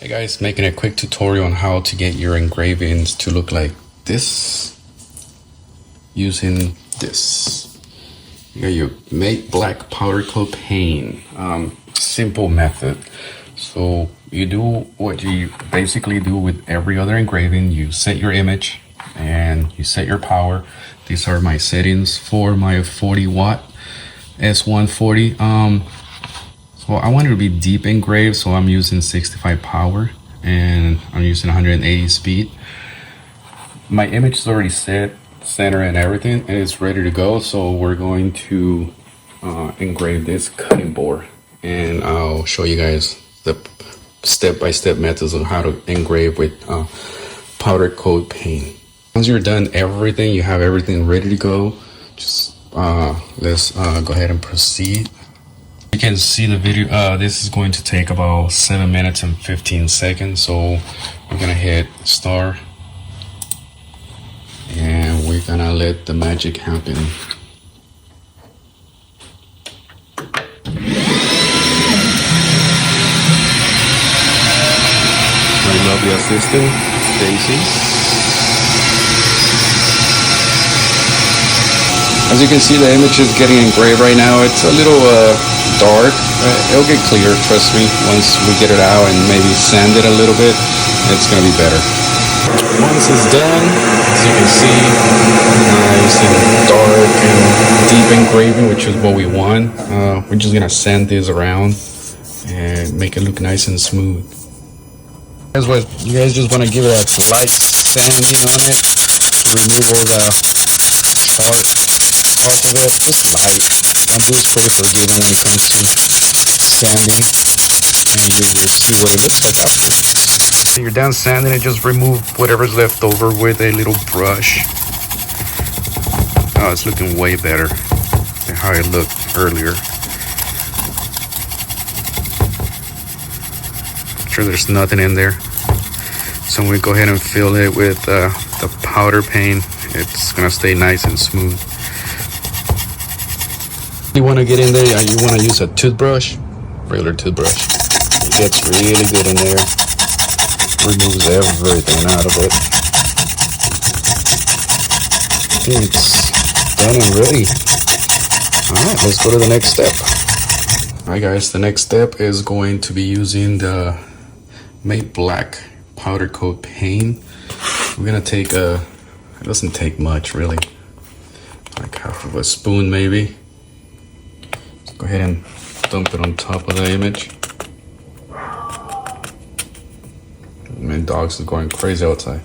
Hey guys, making a quick tutorial on how to get your engravings to look like this using this. You got your matte black powder coat paint. Simple method. So you do what you basically do with every other engraving. You set your image and you set your power. These are my settings for my 40 watt S140. So I want it to be deep engraved, so I'm using 65 power and I'm using 180 speed. My image is already set, center and everything, and it's ready to go. So we're going to engrave this cutting board, and I'll show you guys the step-by-step methods on how to engrave with powder coat paint. Once you're done everything, you have everything ready to go, just let's go ahead and proceed. You can see the video. This is going to take about 7 minutes and 15 seconds. So we're gonna hit start and we're gonna let the magic happen. My lovely assistant, Stacy. As you can see, the image is getting engraved right now. It's a little dark. It'll get clear, trust me. Once we get it out and maybe sand it a little bit, it's gonna be better. Once it's done, as you can see, nice and dark and deep engraving, which is what we want. We're just gonna sand this around and make it look nice and smooth. That's what you guys just want to give it a light sanding on it. Remove all the hard parts of it, just light. Bamboo is pretty forgiving when it comes to sanding, and you will see what it looks like after. When you're done sanding it, just remove whatever's left over with a little brush. Oh, it's looking way better than how it looked earlier. Make sure there's nothing in there. So we go ahead and fill it with the powder paint. It's gonna stay nice and smooth. You want to get in there, you want to use a toothbrush, regular toothbrush. It gets really good in there, removes everything out of it. I think it's done and ready. Alright, let's go to the next step. Alright guys, the next step is going to be using the matte black powder coat paint. We're gonna take it doesn't take much really, like half of a spoon maybe. Go ahead and dump it on top of the image. My dog's going crazy outside.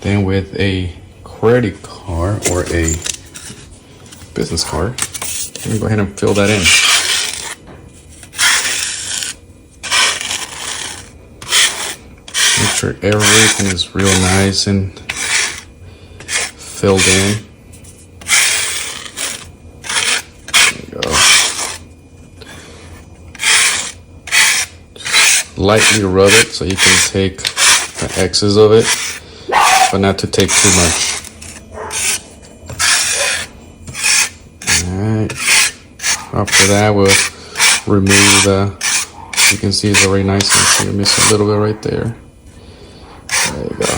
Then with a credit card or a business card, let me go ahead and fill that in. Make sure everything is real nice and filled in. Lightly rub it so you can take the excess of it, but not to take too much. Alright, after that we'll remove you can see it's already nice and clear. Miss a little bit right there. There you go.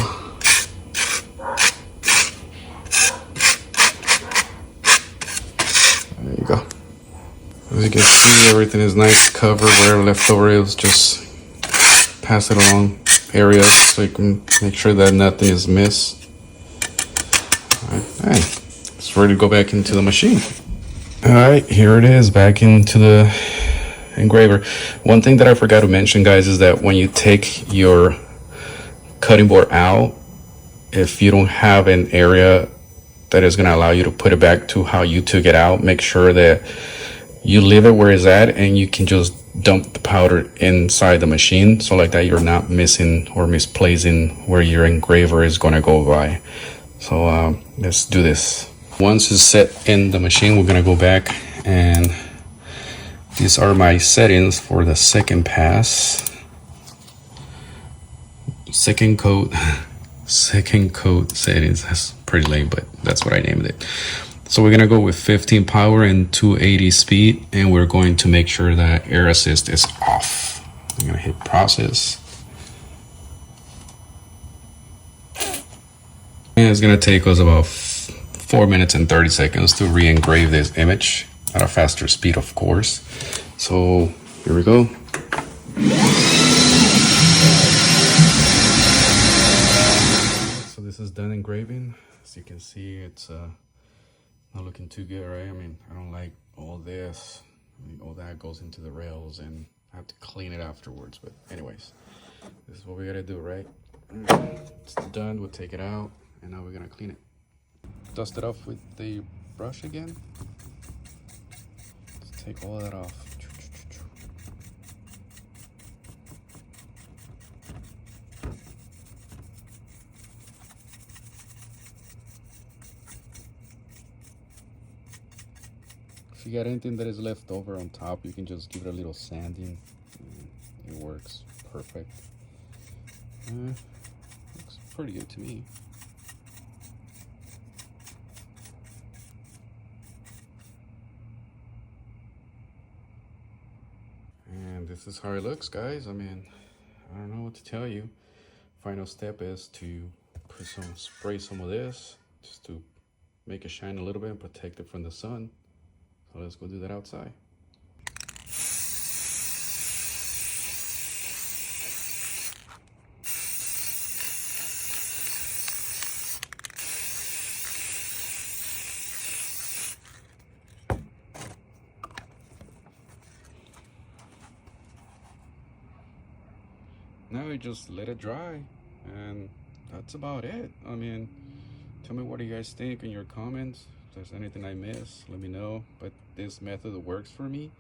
There you go. As you can see, everything is nice covered. Whatever left over is just pass it along areas so you can make sure that nothing is missed. Alright, it's ready to go back into the machine. Alright, here it is, back into the engraver. One thing that I forgot to mention, guys, is that when you take your cutting board out, if you don't have an area that is going to allow you to put it back to how you took it out, make sure that you leave it where it's at and you can just dump the powder inside the machine, so like that you're not missing or misplacing where your engraver is going to go by. So let's do this. Once it's set in the machine, we're going to go back, and these are my settings for the second pass. Second coat settings. That's pretty lame, but that's what I named it. So we're gonna go with 15 power and 280 speed, and we're going to make sure that air assist is off. I'm gonna hit process. And it's gonna take us about 4 minutes and 30 seconds to re-engrave this image at a faster speed, of course. So here we go. So this is done engraving. As you can see, it's not looking too good, right? I mean, I don't like all this. I mean, all that goes into the rails and I have to clean it afterwards. But anyways, this is what we gotta do, right? It's done, we'll take it out and now we're gonna clean it. Dust it off with the brush again. Let's take all that off. If you got anything that is left over on top, you can just give it a little sanding. It works perfect. Looks pretty good to me. And this is how it looks, guys. I mean, I don't know what to tell you. Final step is to spray some of this just to make it shine a little bit and protect it from the sun. So let's go do that outside. Now we just let it dry and that's about it. I mean, tell me what do you guys think in your comments. If there's anything I miss, let me know. But this method works for me.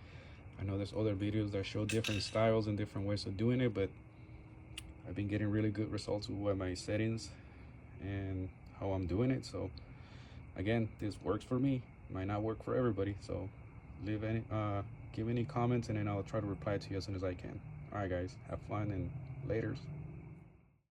I know there's other videos that show different styles and different ways of doing it, but I've been getting really good results with my settings and how I'm doing it. So again, this works for me. Might not work for everybody. So give any comments and then I'll try to reply to you as soon as I can. All right, guys, have fun and laters.